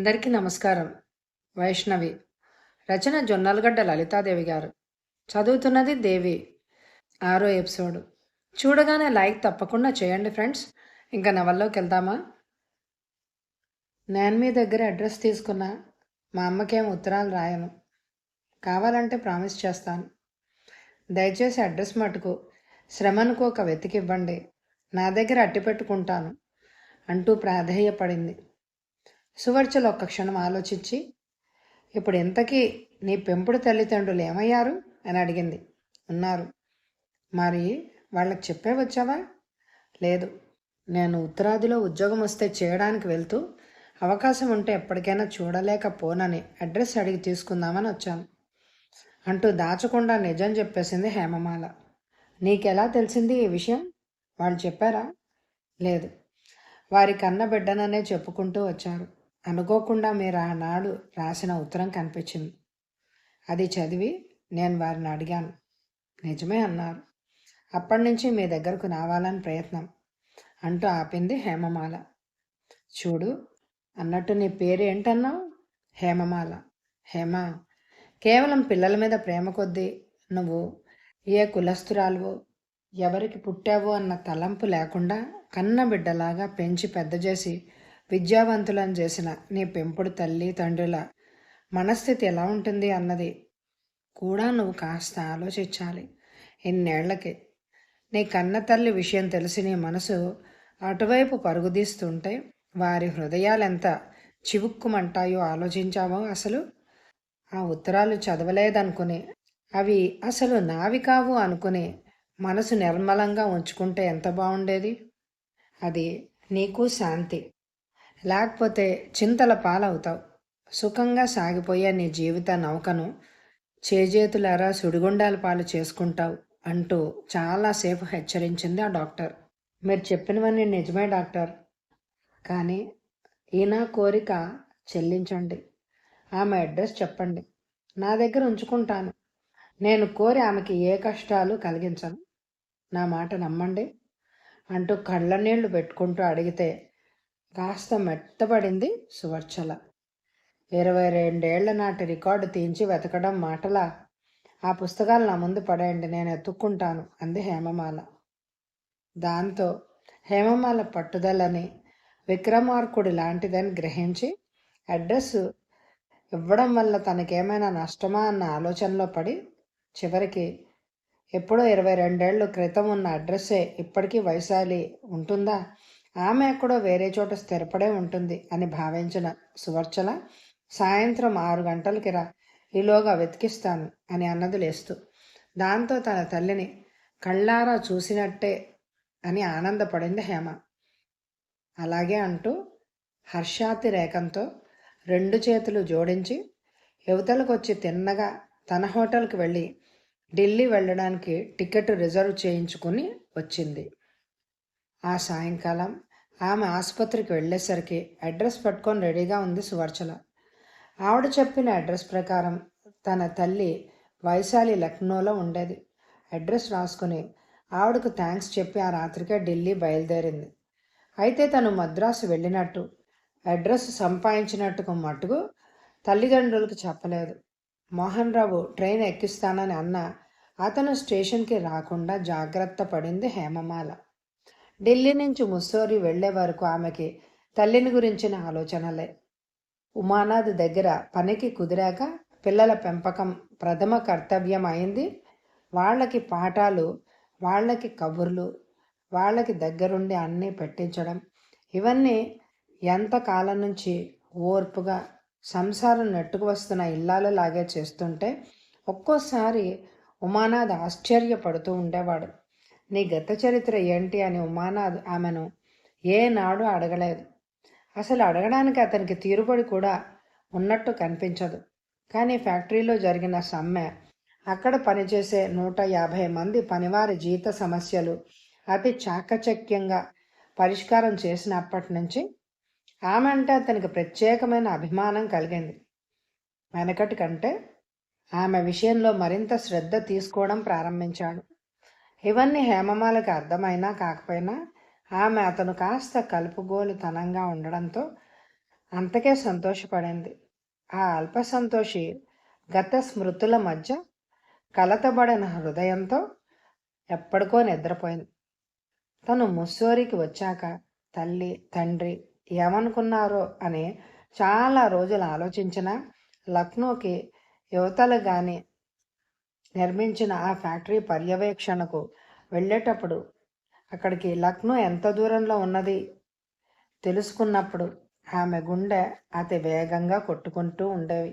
అందరికీ నమస్కారం. వైష్ణవి. రచన జొన్నలగడ్డ లలితాదేవి గారు. చదువుతున్నది దేవి. 6వ ఎపిసోడ్. చూడగానే లైక్ తప్పకుండా చేయండి ఫ్రెండ్స్. ఇంకా నవల్లోకి వెళ్దామా? నేను మీ దగ్గర అడ్రస్ తీసుకున్నా. మా అమ్మకేం ఉత్తరాలు రాయను. కావాలంటే ప్రామిస్ చేస్తాను. దయచేసి అడ్రస్ మటుకు శ్రమనుకు ఒక వెతికివ్వండి. నా దగ్గర అట్టి పెట్టుకుంటాను అంటూ ప్రాధేయపడింది. సువర్చలు ఒక్క క్షణం ఆలోచించి, ఇప్పుడు ఇంతకీ నీ పెంపుడు తల్లిదండ్రులు ఏమయ్యారు అని అడిగింది. ఉన్నారు. మరి వాళ్ళకి చెప్పే వచ్చావా? లేదు, నేను ఉత్తరాదిలో ఉద్యోగం వస్తే చేయడానికి వెళ్తూ అవకాశం ఉంటే ఎప్పటికైనా చూడలేకపోనని అడ్రస్ అడిగి తీసుకుందామని వచ్చాను అంటూ దాచకుండా నిజం చెప్పేసింది హేమమాల. నీకెలా తెలిసింది ఈ విషయం? వాళ్ళు చెప్పారా? లేదు, వారి కన్న బిడ్డననే చెప్పుకుంటూ వచ్చారు. అనుకోకుండా మీరు ఆనాడు రాసిన ఉత్తరం కనిపించింది. అది చదివి నేను వారిని అడిగాను. నిజమే అన్నారు. అప్పటి నుంచి మీ దగ్గరకు రావాలని ప్రయత్నం అంటూ ఆపింది హేమమాల. చూడు, అన్నట్టు నీ పేరు ఏంటన్నావు? హేమమాల. హేమ, కేవలం పిల్లల మీద ప్రేమ కొద్దీ నువ్వు ఏ కులస్తురాలువో ఎవరికి పుట్టావో అన్న తలంపు లేకుండా కన్న బిడ్డలాగా పెంచి పెద్ద చేసి విద్యావంతులను చేసిన నీ పెంపుడు తల్లి తండ్రుల మనస్థితి ఎలా ఉంటుంది అన్నది కూడా నువ్వు కాస్త ఆలోచించాలి. ఇన్నేళ్లకి నీ కన్న తల్లి విషయం తెలిసి నీ మనసు అటువైపు పరుగుదీస్తుంటే వారి హృదయాలు ఎంత చివుక్కుమంటాయో ఆలోచించావో అసలు? ఆ ఉత్తరాలు చదవలేదనుకుని, అవి అసలు నావి కావు అనుకుని మనసు నిర్మలంగా ఉంచుకుంటే ఎంత బాగుండేది. అది నీకు శాంతి. లేకపోతే చింతల పాలవుతావు. సుఖంగా సాగిపోయే నీ జీవిత నౌకను చేజేతులారా సుడిగుండాల పాలు చేసుకుంటావు అంటూ చాలాసేపు హెచ్చరించింది ఆ డాక్టర్. మీరు చెప్పినవన్నీ నిజమే డాక్టర్, కానీ ఈయన కోరిక చెల్లించండి. ఆమె అడ్రస్ చెప్పండి, నా దగ్గర ఉంచుకుంటాను. నేను కోరి ఆమెకి ఏ కష్టాలు కలిగించను. నా మాట నమ్మండి అంటూ కళ్ళ నీళ్లు పెట్టుకుంటూ అడిగితే కాస్త మెత్తపడింది సువర్చల. 22 నాటి రికార్డు తీయించి వెతకడం మాటలా? ఆ పుస్తకాలు నా ముందు పడేయండి, నేను ఎత్తుక్కుంటాను అంది హేమమాల. దాంతో హేమమాల పట్టుదలని విక్రమార్కుడి లాంటిదని గ్రహించి అడ్రస్ ఇవ్వడం వల్ల తనకేమైనా నష్టమా అన్న ఆలోచనలో పడి చివరికి ఎప్పుడో 22 క్రితం ఉన్న అడ్రస్సే ఇప్పటికీ వైశాలి ఉంటుందా? ఆమె ఎక్కడో వేరే చోట స్థిరపడే ఉంటుంది అని భావించిన సువర్చల సాయంత్రం 6 గంటలకి రా, ఈలోగా వెతికిస్తాను అని అన్నది లేస్తూ. దాంతో తన తల్లిని కళ్ళారా చూసినట్టే అని ఆనందపడింది హేమ. అలాగే అంటూ హర్షాతిరేకంతో 2 చేతులు జోడించి యువతలకొచ్చి తిన్నగా తన హోటల్కి వెళ్ళి ఢిల్లీ వెళ్ళడానికి టికెట్ రిజర్వ్ చేయించుకుని వచ్చింది. ఆ సాయంకాలం ఆమె ఆసుపత్రికి వెళ్ళేసరికి అడ్రస్ పట్టుకొని రెడీగా ఉంది సువర్చల. ఆవిడ చెప్పిన అడ్రస్ ప్రకారం తన తల్లి వైశాలి లక్నోలో ఉండేది. అడ్రస్ రాసుకుని ఆవిడకు థ్యాంక్స్ చెప్పి ఆ రాత్రికే ఢిల్లీ బయలుదేరింది. అయితే తను మద్రాసు వెళ్ళినట్టు, అడ్రస్ సంపాదించినట్టుకు మట్టుకు తల్లిదండ్రులకు చెప్పలేదు. మోహన్ రావు ట్రైన్ ఎక్కిస్తానని అన్నా అతను స్టేషన్కి రాకుండా జాగ్రత్త పడింది హేమమాల. ఢిల్లీ నుంచి ముస్సోరి వెళ్లే వరకు ఆమెకి తల్లిని గురించిన ఆలోచనలే. ఉమానాథ్ దగ్గర పనికి కుదిరాక పిల్లల పెంపకం ప్రథమ కర్తవ్యం అయింది. వాళ్ళకి పాఠాలు, వాళ్ళకి కబుర్లు, వాళ్ళకి దగ్గరుండి అన్నీ పెట్టించడం, ఇవన్నీ ఎంతకాలం నుంచి ఓర్పుగా సంసారం నెట్టుకు వస్తున్న ఇల్లాలలాగే చేస్తుంటే ఒక్కోసారి ఉమానాథ్ ఆశ్చర్యపడుతూ ఉండేవాడు. నీ గత చరిత్ర ఏంటి అని ఉమానాథ్ ఆమెను ఏనాడు అడగలేదు. అసలు అడగడానికి అతనికి తీరుబడి కూడా ఉన్నట్టు కనిపించదు. కానీ ఫ్యాక్టరీలో జరిగిన సమ్మె, అక్కడ పనిచేసే 150 మంది పనివారి జీత సమస్యలు అతి చాకచక్యంగా పరిష్కారం చేసినప్పటి నుంచి ఆమె అంటే అతనికి ప్రత్యేకమైన అభిమానం కలిగింది. వెనకటి కంటే ఆమె విషయంలో మరింత శ్రద్ధ తీసుకోవడం ప్రారంభించాడు. ఇవన్నీ హేమమాలకి అర్థమైనా కాకపోయినా ఆమె అతను కాస్త కలుపుగోలుతనంగా ఉండడంతో అంతకే సంతోషపడింది. ఆ అల్ప సంతోషి గత స్మృతుల మధ్య కలతబడిన హృదయంతో ఎప్పటికో నిద్రపోయింది. తను ముస్సోరికి వచ్చాక తల్లి తండ్రి ఏమనుకున్నారో అని చాలా రోజులు ఆలోచించినా లక్నోకి యువతలు గాని నిర్మించిన ఆ ఫ్యాక్టరీ పర్యవేక్షణకు వెళ్ళేటప్పుడు అక్కడికి లక్నో ఎంత దూరంలో ఉన్నది తెలుసుకున్నప్పుడు ఆమె గుండె అతి వేగంగా కొట్టుకుంటూ ఉండేవి.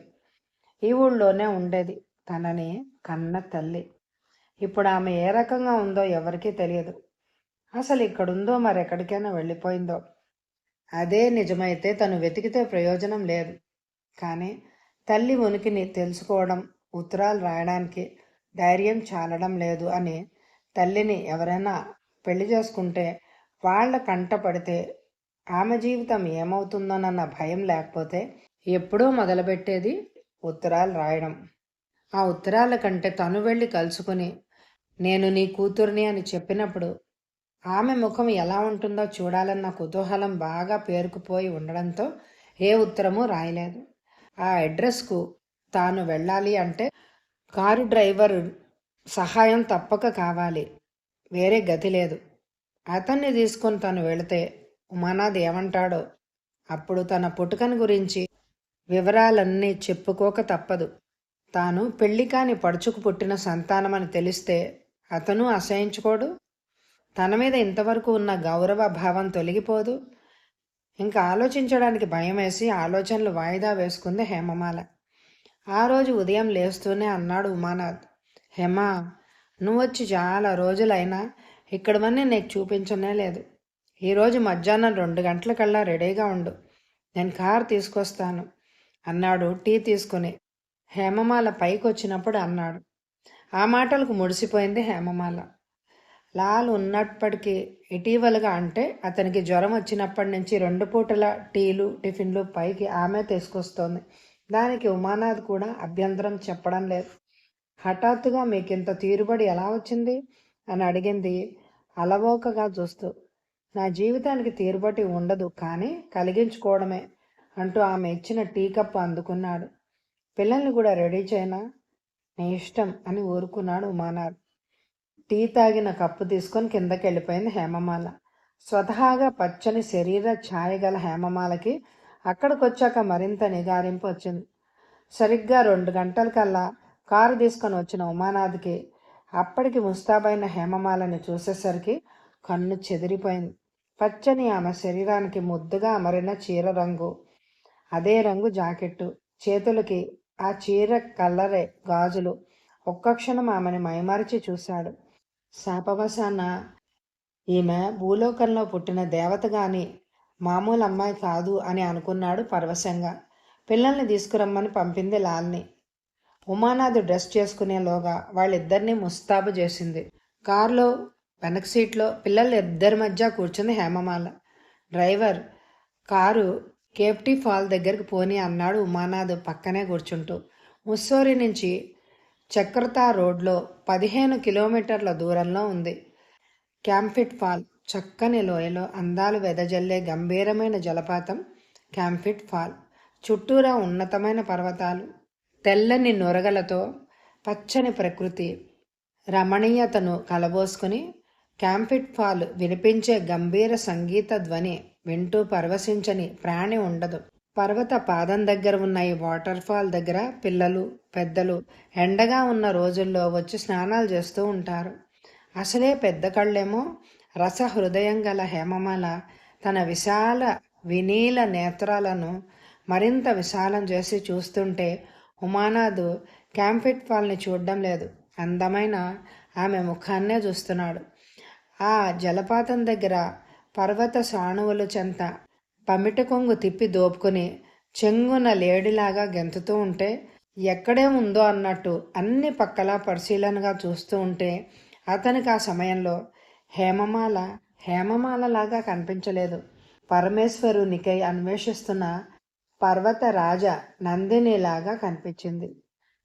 ఈ ఊళ్ళోనే ఉండేది తనని కన్న తల్లి. ఇప్పుడు ఆమె ఏ రకంగా ఉందో ఎవరికీ తెలియదు. అసలు ఇక్కడుందో మరెక్కడికైనా వెళ్ళిపోయిందో. అదే నిజమైతే తను వెతికితే ప్రయోజనం లేదు. కానీ తల్లి ఉనికిని తెలుసుకోవడం, ఉత్తరాలు రాయడానికి ధైర్యం చాలడం లేదు అని తల్లిని ఎవరైనా పెళ్లి చేసుకుంటే వాళ్ళ కంట పడితే ఆమె జీవితం ఏమవుతుందోనన్న భయం లేకపోతే ఎప్పుడో మొదలుపెట్టేది ఉత్తరాలు రాయడం. ఆ ఉత్తరాల కంటే తను వెళ్ళి కలుసుకుని నేను నీ కూతుర్ని అని చెప్పినప్పుడు ఆమె ముఖం ఎలా ఉంటుందో చూడాలన్న కుతూహలం బాగా పేరుకుపోయి ఉండడంతో ఏ ఉత్తరమూ రాయలేదు. ఆ అడ్రస్కు తాను వెళ్ళాలి అంటే కారు డ్రైవర్ సహాయం తప్పక కావాలి. వేరే గతి లేదు. అతన్ని తీసుకొని తను వెళితే ఉమానాథ్ ఏమంటాడో. అప్పుడు తన పుట్టుకని గురించి వివరాలన్నీ చెప్పుకోక తప్పదు. తాను పెళ్లి కాని పడుచుకు పుట్టిన సంతానమని తెలిస్తే అతను అసహించుకోడు. తన మీద ఇంతవరకు ఉన్న గౌరవ భావం తొలగిపోదు. ఇంకా ఆలోచించడానికి భయం వేసి ఆలోచనలు వాయిదా వేసుకుంది హేమమాల. ఆ రోజు ఉదయం లేస్తూనే అన్నాడు ఉమానాథ్, హేమా, నువ్వొచ్చి చాలా రోజులైనా ఇక్కడవన్నీ నీకు చూపించనే లేదు. ఈరోజు మధ్యాహ్నం 2 గంటలకల్లా రెడీగా ఉండు, నేను కారు తీసుకొస్తాను అన్నాడు టీ తీసుకుని. హేమమాల పైకి వచ్చినప్పుడు అన్నాడు. ఆ మాటలకు ముడిసిపోయింది హేమమాల. లాల్ ఉన్నప్పటికీ ఇటీవలగా అంటే అతనికి జ్వరం వచ్చినప్పటి నుంచి 2 పూటల టీలు టిఫిన్లు పైకి ఆమె తీసుకొస్తోంది. దానికి ఉమానాథ్ కూడా అభ్యంతరం చెప్పడం లేదు. హఠాత్తుగా మీకింత తీరుబడి ఎలా వచ్చింది అని అడిగింది అలవోకగా చూస్తూ. నా జీవితానికి తీరుబడి ఉండదు, కానీ కలిగించుకోవడమే అంటూ ఆమె ఇచ్చిన టీ కప్పు అందుకున్నాడు. పిల్లల్ని కూడా రెడీ చేయనా? నీ ఇష్టం అని ఊరుకున్నాడు ఉమానాథ్. టీ తాగిన కప్పు తీసుకొని కిందకి వెళ్ళిపోయింది హేమమాల. స్వతహాగా పచ్చని శరీర ఛాయ గల హేమమాలకి అక్కడికొచ్చాక మరింత నిగారింపు వచ్చింది. సరిగ్గా 2 గంటలకల్లా కారు తీసుకొని వచ్చిన ఉమానాథ్కి అప్పటికి ముస్తాబైన హేమమాలని చూసేసరికి కన్ను చెదిరిపోయింది. పచ్చని ఆమె శరీరానికి ముద్దుగా అమరిన చీర రంగు, అదే రంగు జాకెట్టు, చేతులకి ఆ చీర కల్లరే గాజులు. ఒక్క క్షణం ఆమెని మైమరిచి చూశాడు. శాపవశాన ఈమె భూలోకంలో పుట్టిన దేవత గాని మామూలు అమ్మాయి కాదు అని అనుకున్నాడు పరవశంగా. పిల్లల్ని తీసుకురమ్మని పంపింది లాల్ని. ఉమానాథ్ డ్రెస్ చేసుకునేలోగా వాళ్ళిద్దరినీ ముస్తాబు చేసింది. కారులో వెనక సీట్లో పిల్లలు ఇద్దరి మధ్య కూర్చుంది హేమమాల. డ్రైవర్ కారు కేప్టీ ఫాల్ దగ్గరికి పోని అన్నాడు ఉమానాథ్ పక్కనే కూర్చుంటూ. ముస్సోరి నుంచి చక్రతా రోడ్లో 15 కిలోమీటర్ల దూరంలో ఉంది క్యాంఫిట్ ఫాల్. చక్కని లోయలో అందాలు వెదజల్లే గంభీరమైన జలపాతం క్యాంఫిట్ ఫాల్. చుట్టూరా ఉన్నతమైన పర్వతాలు, తెల్లని నొరగలతో పచ్చని ప్రకృతి రమణీయతను కలబోసుకుని క్యాంఫిట్ ఫాల్ వినిపించే గంభీర సంగీత ధ్వని వింటూ పరవశించని ప్రాణి ఉండదు. పర్వత పాదం దగ్గర ఉన్న ఈ వాటర్ ఫాల్ దగ్గర పిల్లలు పెద్దలు ఎండగా ఉన్న రోజుల్లో వచ్చి స్నానాలు చేస్తూ ఉంటారు. అసలే పెద్ద కళ్ళేమో. రస హృదయం గల హేమమాల తన విశాల వినీల నేత్రాలను మరింత విశాలం చేసి చూస్తుంటే ఉమానాథ్ క్యాంఫిట్ ఫాల్ని చూడడం లేదు, అందమైన ఆమె ముఖాన్నే చూస్తున్నాడు. ఆ జలపాతం దగ్గర పర్వత సాణువులు చెంత పమిట కొంగు తిప్పి దోపుకొని చెంగున లేడిలాగా గెంతుతూ ఉంటే ఎక్కడే ఉందో అన్నట్టు అన్ని పక్కలా పరిశీలనగా చూస్తూ ఉంటే అతనికి ఆ సమయంలో హేమమాల హేమమాలలాగా కనిపించలేదు. పరమేశ్వరునికై అన్వేషిస్తున్న పర్వత రాజ నందినిలాగా కనిపించింది.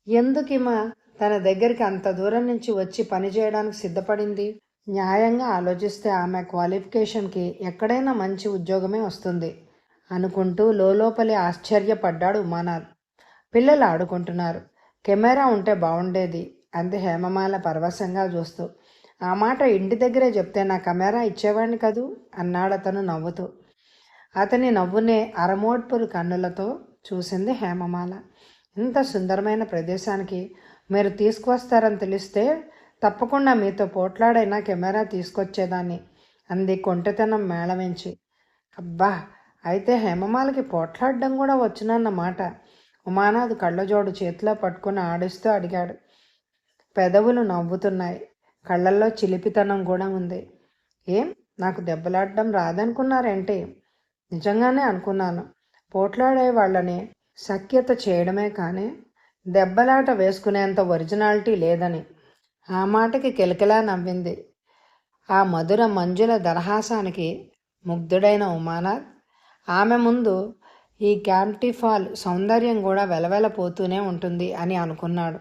ఎందుకిమా తన దగ్గరికి అంత దూరం నుంచి వచ్చి పనిచేయడానికి సిద్ధపడింది? న్యాయంగా ఆలోచిస్తే ఆమె క్వాలిఫికేషన్కి ఎక్కడైనా మంచి ఉద్యోగమే వస్తుంది. అనుకుంటూ లోపలి ఆశ్చర్యపడ్డాడు ఉమానాథ్. పిల్లలు ఆడుకుంటున్నారు. కెమెరా ఉంటే బాగుండేది అంది హేమమాల పరవశంగా చూస్తూ. ఆ మాట ఇంటి దగ్గరే చెప్తే నా కెమెరా ఇచ్చేవాడిని కదూ అన్నాడతను నవ్వుతూ. అతని నవ్వునే అరమోడ్పులు కన్నులతో చూసింది హేమమాల. ఇంత సుందరమైన ప్రదేశానికి మీరు తీసుకువస్తారని తెలిస్తే తప్పకుండా మీతో పోట్లాడైనా కెమెరా తీసుకొచ్చేదాన్ని అంది కొంటెతనం మేళవించి. అబ్బా, అయితే హేమమాలకి పోట్లాడడం కూడా వచ్చునన్నమాట. ఉమానాథ్ కళ్ళజోడు చేతిలో పట్టుకుని ఆడిస్తూ అడిగాడు. పెదవులు నవ్వుతున్నాయి. కళ్ళల్లో చిలిపితనం కూడా ఉంది. ఏం, నాకు దెబ్బలాడడం రాదనుకున్నారేంటి? నిజంగానే అనుకున్నాను. పోట్లాడే వాళ్ళని సఖ్యత చేయడమే కానీ దెబ్బలాట వేసుకునేంత ఒరిజినాలిటీ లేదని. ఆ మాటకి కిలకిలా నవ్వింది. ఆ మధుర మంజుల దరహాసానికి ముగ్ధుడైన ఉమానాథ్ ఆమె ముందు ఈ క్యాంటిఫాల్ సౌందర్యం కూడా వెలవెలపోతూనే ఉంటుంది అని అనుకున్నాడు.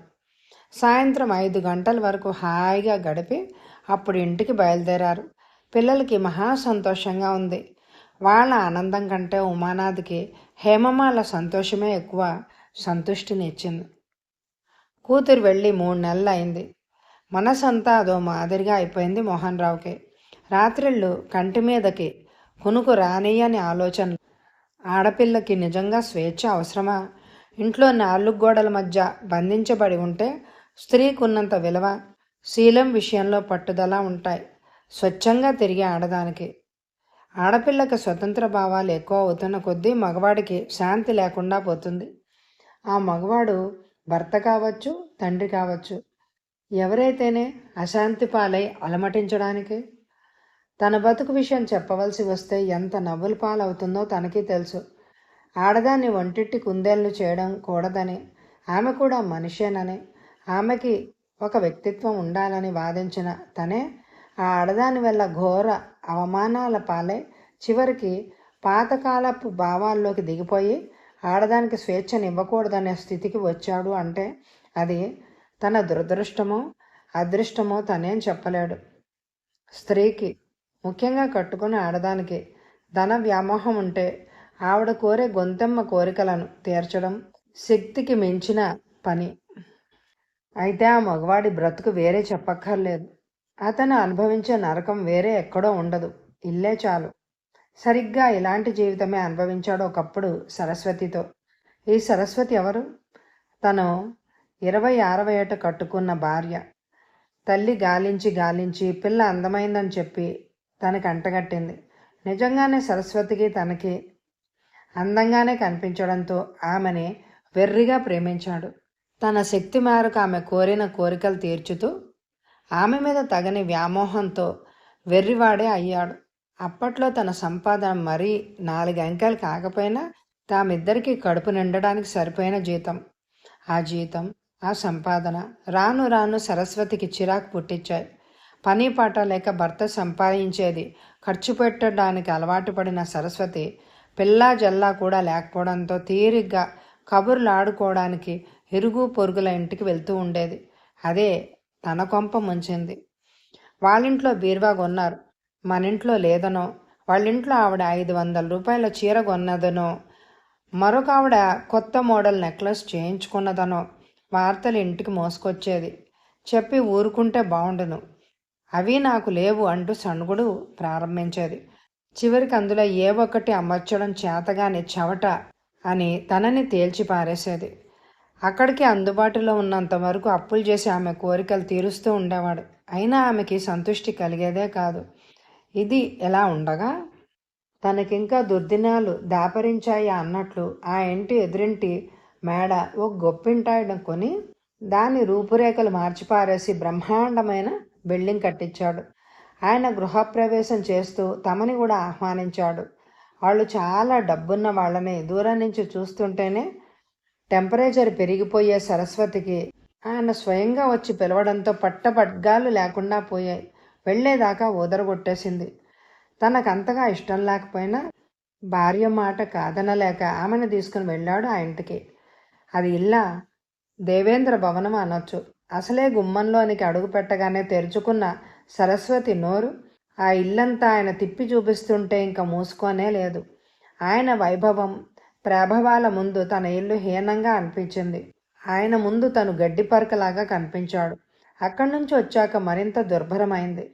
సాయంత్రం 5 గంటల వరకు హాయిగా గడిపి అప్పుడు ఇంటికి బయలుదేరారు. పిల్లలకి మహా సంతోషంగా ఉంది. వాళ్ళ ఆనందం కంటే ఉమానాథ్కి హేమమాల సంతోషమే ఎక్కువ సంతుష్టిని ఇచ్చింది. కూతురు వెళ్ళి 3 నెలలు అయింది. మనసంతా అదో మాదిరిగా అయిపోయింది మోహన్ రావుకి. రాత్రిళ్ళు కంటి మీదకి కునుకు రానియని ఆలోచనలు. ఆడపిల్లకి నిజంగా స్వేచ్ఛ అవసరమా? ఇంట్లో 4 గోడల మధ్య బంధించబడి ఉంటే స్త్రీకి ఉన్నంత విలువ, శీలం విషయంలో పట్టుదల ఉంటాయి స్వచ్ఛంగా తిరిగి ఆడదానికి. ఆడపిల్లకి స్వతంత్ర భావాలు ఎక్కువ అవుతున్న కొద్దీ మగవాడికి శాంతి లేకుండా పోతుంది. ఆ మగవాడు భర్త కావచ్చు, తండ్రి కావచ్చు, ఎవరైతేనే అశాంతి పాలై అలమటించడానికి. తన బతుకు విషయం చెప్పవలసి వస్తే ఎంత నవ్వుల పాలవుతుందో తనకి తెలుసు. ఆడదాన్ని ఒంటిట్టి కుందేళ్ళు చేయడం కూడదని, ఆమె కూడా మనిషేనని, ఆమెకి ఒక వ్యక్తిత్వం ఉండాలని వాదించిన తనే ఆ ఆడదాని వల్ల ఘోర అవమానాల పాలై చివరికి పాతకాలపు భావాల్లోకి దిగిపోయి ఆడదానికి స్వేచ్ఛను ఇవ్వకూడదనే స్థితికి వచ్చాడు అంటే అది తన దురదృష్టమో అదృష్టమో తనేం చెప్పలేడు. స్త్రీకి, ముఖ్యంగా కట్టుకుని ఆడదానికి ధన వ్యామోహం ఉంటే ఆవిడ కోరే గొంతెమ్మ కోరికలను తీర్చడం శక్తికి మించిన పని. అయితే ఆ మగవాడి బ్రతుకు వేరే చెప్పక్కర్లేదు. అతను అనుభవించే నరకం వేరే ఎక్కడో ఉండదు. ఇల్లే చాలు. సరిగ్గా ఇలాంటి జీవితమే అనుభవించాడు ఒకప్పుడు సరస్వతితో. ఈ సరస్వతి ఎవరు? తను 26వ ఏట కట్టుకున్న భార్య. తల్లి గాలించి గాలించి పిల్ల అందమైందని చెప్పి తనకి అంటగట్టింది. నిజంగానే సరస్వతికి తనకి అందంగానే కనిపించడంతో ఆమెని వెర్రిగా ప్రేమించాడు. తన శక్తి మేరకు ఆమె కోరిన కోరికలు తీర్చుతూ ఆమె మీద తగని వ్యామోహంతో వెర్రివాడే అయ్యాడు. అప్పట్లో తన సంపాదన మరీ 4 అంకెలు కాకపోయినా తామిద్దరికీ కడుపు నిండడానికి సరిపోయిన జీతం. ఆ జీతం, ఆ సంపాదన రాను రాను సరస్వతికి చిరాకు పుట్టించాయి. పని పాట లేక భర్త సంపాదించేది ఖర్చు పెట్టడానికి అలవాటు పడిన సరస్వతి పిల్లా జల్లా కూడా లేకపోవడంతో తీరిగ్గా కబుర్లు ఆడుకోవడానికి ఇరుగు పొరుగుల ఇంటికి వెళ్తూ ఉండేది. అదే తన కొంప ముంచింది. వాళ్ళింట్లో బీరువా కొన్నారు, మనింట్లో లేదనో, వాళ్ళింట్లో ఆవిడ 500 రూపాయల చీర కొన్నదనో, మరొక ఆవిడ కొత్త మోడల్ నెక్లెస్ చేయించుకున్నదనో వార్తలు ఇంటికి మోసుకొచ్చేది. చెప్పి ఊరుకుంటే బాగుండును, అవి నాకు లేవు అంటూ సణుగుడు ప్రారంభించేది. చివరికి అందులో ఏ ఒక్కటి అమర్చడం చేతగాని చెవట అని తనని తేల్చి పారేసేది. అక్కడికి అందుబాటులో ఉన్నంత వరకు అప్పులు చేసి ఆమె కోరికలు తీరుస్తూ ఉండేవాడు. అయినా ఆమెకి సంతృష్టి కలిగేదే కాదు. ఇది ఎలా ఉండగా తనకింకా దుర్దినాలు దాపరించాయి అన్నట్లు ఆ ఇంటి ఎదురింటి మేడ ఓ గొప్పింటాయడం కొని దాని రూపురేఖలు మార్చిపారేసి బ్రహ్మాండమైన బిల్డింగ్ కట్టించాడు. ఆయన గృహప్రవేశం చేస్తూ తమని కూడా ఆహ్వానించాడు. వాళ్ళు చాలా డబ్బున్న వాళ్ళని దూరం నుంచి చూస్తుంటేనే టెంపరేచర్ పెరిగిపోయే సరస్వతికి ఆయన స్వయంగా వచ్చి పిలవడంతో పట్టపడ్గాలు లేకుండా పోయాయి. వెళ్ళేదాకా ఊదరగొట్టేసింది. తనకంతగా ఇష్టం లేకపోయినా భార్య మాట కాదనలేక ఆమెను తీసుకుని వెళ్ళాడు ఆ ఇంటికి. అది ఇల్లా, దేవేంద్ర భవనం అనొచ్చు. అసలే గుమ్మంలోనికి అడుగు పెట్టగానే తెరుచుకున్న సరస్వతి నోరు ఆ ఇల్లంతా ఆయన తిప్పి చూపిస్తుంటే ఇంకా మూసుకోనే లేదు. ఆయన వైభవం ప్రభావాల ముందు తన ఇల్లు హీనంగా అనిపించింది. ఆయన ముందు తను గడ్డి పరకలాగా కనిపించాడు. అక్కడి నుంచి వచ్చాక మరింత దుర్భరమైంది.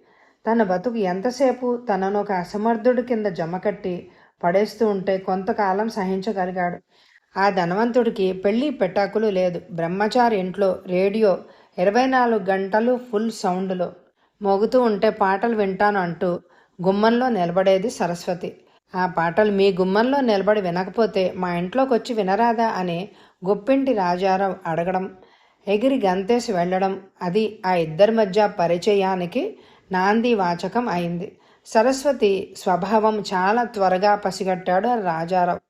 తన బతుకు ఎంతసేపు తనను ఒక అసమర్థుడి కింద జమకట్టి పడేస్తూ ఉంటే కొంతకాలం సహించగలిగాడు. ఆ ధనవంతుడికి పెళ్ళి పెటాకులు లేదు. బ్రహ్మచారి ఇంట్లో రేడియో 24 గంటలు ఫుల్ సౌండ్లో మోగుతూ ఉంటే పాటలు వింటాను అంటూ గుమ్మంలో నిలబడేది సరస్వతి. ఆ పాటలు మీ గుమ్మంలో నిలబడి వినకపోతే మా ఇంట్లోకి వచ్చి వినరాదా అని గొప్పింటి రాజారావు అడగడం, ఎగిరి గంతేసి వెళ్ళడం, అది ఆ ఇద్దరి మధ్య పరిచయానికి నాంది వాచకం అయింది. సరస్వతి స్వభావం చాలా త్వరగా పసిగట్టాడు రాజారావు.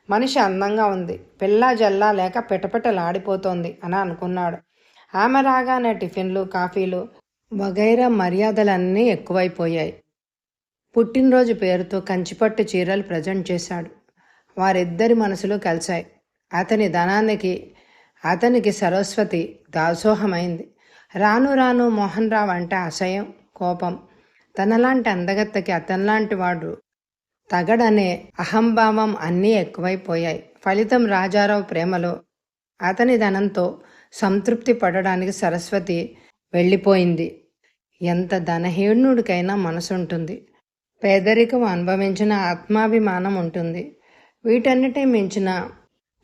మనిషి అందంగా ఉంది, పిల్లా జల్లా లేక పిటపిటలాడిపోతోంది అని అనుకున్నాడు. ఆమె రాగానే టిఫిన్లు, కాఫీలు వగైరా మర్యాదలన్నీ ఎక్కువైపోయాయి. పుట్టినరోజు పేరుతో కంచిపట్టు చీరలు ప్రజెంట్ చేశాడు. వారిద్దరి మనసులు కలిశాయి. అతని ధనానికి అతనికి సరస్వతి దాసోహమైంది. రాను రాను మోహన్ రావు అంటే అసహ్యం, కోపం. తనలాంటి అందగత్తకి అతనిలాంటి వాడు తగడనే అహంభావం అన్నీ ఎక్కువైపోయాయి. ఫలితం రాజారావు ప్రేమలో అతని ధనంతో సంతృప్తి పడడానికి సరస్వతి వెళ్ళిపోయింది. ఎంత ధనహీనుడికైనా మనసుంటుంది, పేదరికం అనుభవించిన ఆత్మాభిమానం ఉంటుంది. వీటన్నిటి మించిన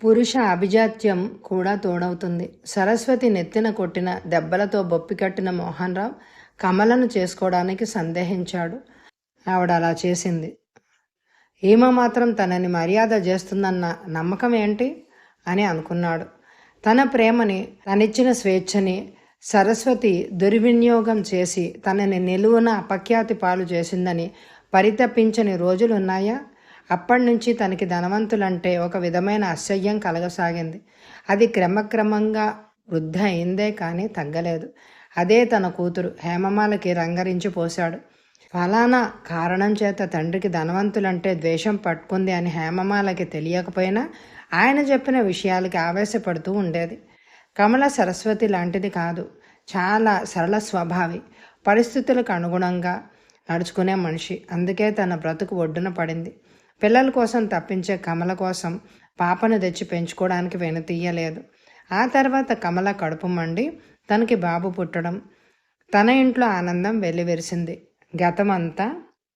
పురుష అభిజాత్యం కూడా తోడవుతుంది. సరస్వతి నెత్తిన కొట్టిన దెబ్బలతో బొప్పికట్టిన మోహన్ రావు కమలను చేసుకోవడానికి సందేహించాడు. ఆవిడ అలా చేసింది. ఈమె మాత్రం తనని మర్యాద చేస్తుందన్న నమ్మకం ఏంటి అని అనుకున్నాడు. తన ప్రేమని, తనిచ్చిన స్వేచ్ఛని సరస్వతి దుర్వినియోగం చేసి తనని నిలువున అపఖ్యాతి పాలు చేసిందని పరితపించని రోజులున్నాయా? అప్పటి నుంచి తనకి ధనవంతులంటే ఒక విధమైన అసహ్యం కలగసాగింది. అది క్రమక్రమంగా వృద్ధి అయిందే కానీ తగ్గలేదు. అదే తన కూతురు హేమమాలకి రంగరించి పోశాడు. ఫలానా కారణం చేత తండ్రికి ధనవంతులంటే ద్వేషం పట్టుకుంది అని హేమమాలకి తెలియకపోయినా ఆయన చెప్పిన విషయాలకి ఆవేశపడుతూ ఉండేది. కమల సరస్వతి లాంటిది కాదు. చాలా సరళ స్వభావి, పరిస్థితులకు అనుగుణంగా నడుచుకునే మనిషి. అందుకే తన బ్రతుకు ఒడ్డున పడింది. పిల్లల కోసం తప్పించే కమల కోసం పాపను తెచ్చి పెంచుకోవడానికి వెనుతీయలేదు. ఆ తర్వాత కమల కడుపు మండి తనకి బాబు పుట్టడం, తన ఇంట్లో ఆనందం వెల్లివిరిసింది. గతమంతా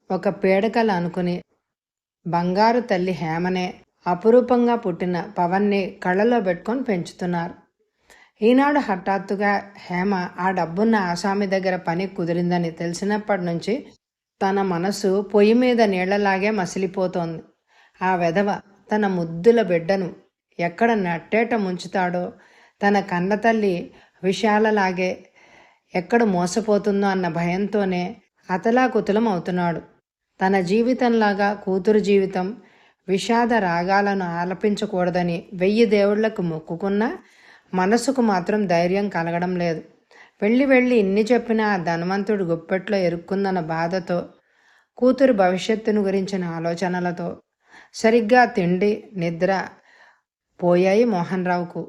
ఒక పీడకలు అనుకుని బంగారు తల్లి హేమనే అపురూపంగా పుట్టిన పవన్ని కళ్ళలో పెట్టుకొని పెంచుతున్నారు. ఈనాడు హఠాత్తుగా హేమ ఆ డబ్బున్న ఆసామి దగ్గర పని కుదిరిందని తెలిసినప్పటి నుంచి తన మనసు పొయ్యి మీద నీళ్లలాగే మసిలిపోతోంది. ఆ వెధవ తన ముద్దుల బిడ్డను ఎక్కడ నట్టేట ముంచుతాడో, తన కన్నతల్లి విషయాలలాగే ఎక్కడ మోసపోతుందో అన్న భయంతోనే అతలాకుతలం అవుతున్నాడు. తన జీవితంలాగా కూతురు జీవితం విషాద రాగాలను ఆలపించకూడదని 1000 దేవుళ్లకు మొక్కుకున్నా మనసుకు మాత్రం ధైర్యం కలగడం లేదు. వెళ్ళి ఇన్ని చెప్పినా ఆ ధనవంతుడు గుప్పెట్లో ఇరుక్కుందన్న బాధతో, కూతురు భవిష్యత్తును గురించిన ఆలోచనలతో సరిగ్గా తిండి, నిద్ర పోయాయి మోహన్ రావుకు.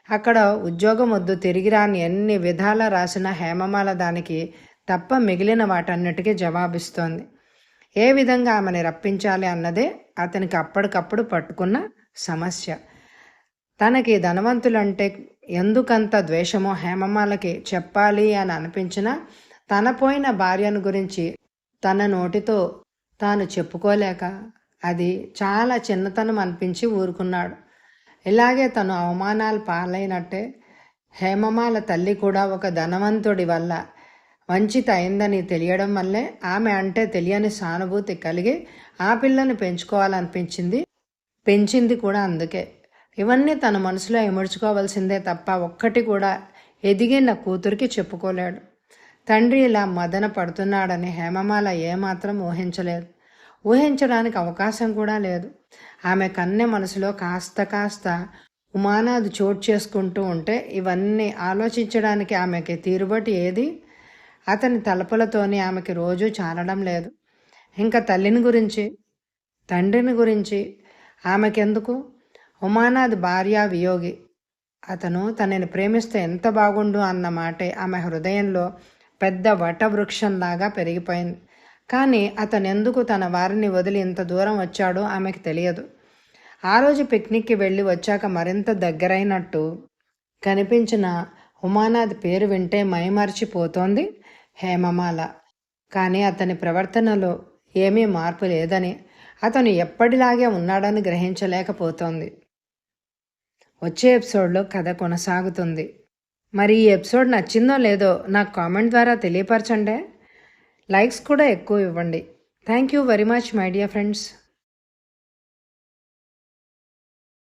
అక్కడ ఉద్యోగం వద్దు, తిరిగి రాని ఎన్ని విధాలా రాసిన హేమమాల దానికి తప్ప మిగిలిన వాటన్నిటికీ జవాబిస్తోంది. ఏ విధంగా ఆమెని రప్పించాలి అన్నదే అతనికి అప్పటికప్పుడు పట్టుకున్న సమస్య. తనకి ధనవంతులంటే ఎందుకంత ద్వేషమో హేమమాలకి చెప్పాలి అని అనిపించినా తన పోయిన భార్యను గురించి తన నోటితో తాను చెప్పుకోలేక అది చాలా చిన్నతనం అనిపించి ఊరుకున్నాడు. ఇలాగే తను అవమానాలు పాలైనట్టే హేమమాల తల్లి కూడా ఒక ధనవంతుడి వల్ల వంచిత అయిందని తెలియడం వల్లే ఆమె అంటే తెలియని సానుభూతి కలిగి ఆ పిల్లని పెంచుకోవాలనిపించింది. పెంచింది కూడా అందుకే. ఇవన్నీ తన మనసులో ఇముడ్చుకోవాల్సిందే తప్ప ఒక్కటి కూడా ఎదిగిన కూతురికి చెప్పుకోలేడు. తండ్రి ఇలా మదన పడుతున్నాడని హేమమాల ఏమాత్రం ఊహించలేదు. ఊహించడానికి అవకాశం కూడా లేదు. ఆమె కన్నె మనసులో కాస్త ఉమానాది చోటు చేసుకుంటూ ఉంటే ఇవన్నీ ఆలోచించడానికి ఆమెకి తీరుబట్టి ఏది? అతని తలపులతోని ఆమెకి రోజు చాలడం లేదు. ఇంకా తల్లిని గురించి, తండ్రిని గురించి ఆమెకెందుకు? ఉమానాథ్ భార్యా వియోగి. అతను తనని ప్రేమిస్తే ఎంత బాగుండు అన్న మాటే ఆమె హృదయంలో పెద్ద వటవృక్షంలాగా పెరిగిపోయింది. కానీ అతను ఎందుకు తన వారిని వదిలి ఇంత దూరం వచ్చాడో ఆమెకు తెలియదు. ఆ రోజు పిక్నిక్కి వెళ్ళి వచ్చాక మరింత దగ్గరైనట్టు కనిపించిన ఉమానాథ్ పేరు వింటే మైమర్చిపోతోంది హేమమాల. కానీ అతని ప్రవర్తనలో ఏమీ మార్పు లేదని, అతను ఎప్పటిలాగే ఉన్నాడని గ్రహించలేకపోతోంది. వచ్చే ఎపిసోడ్లో కథ కొనసాగుతుంది. మరి ఈ ఎపిసోడ్ నచ్చిందో లేదో నాకు కామెంట్ ద్వారా తెలియపరచండి. లైక్స్ కూడా ఎక్కువ ఇవ్వండి. Thank you very much my dear friends.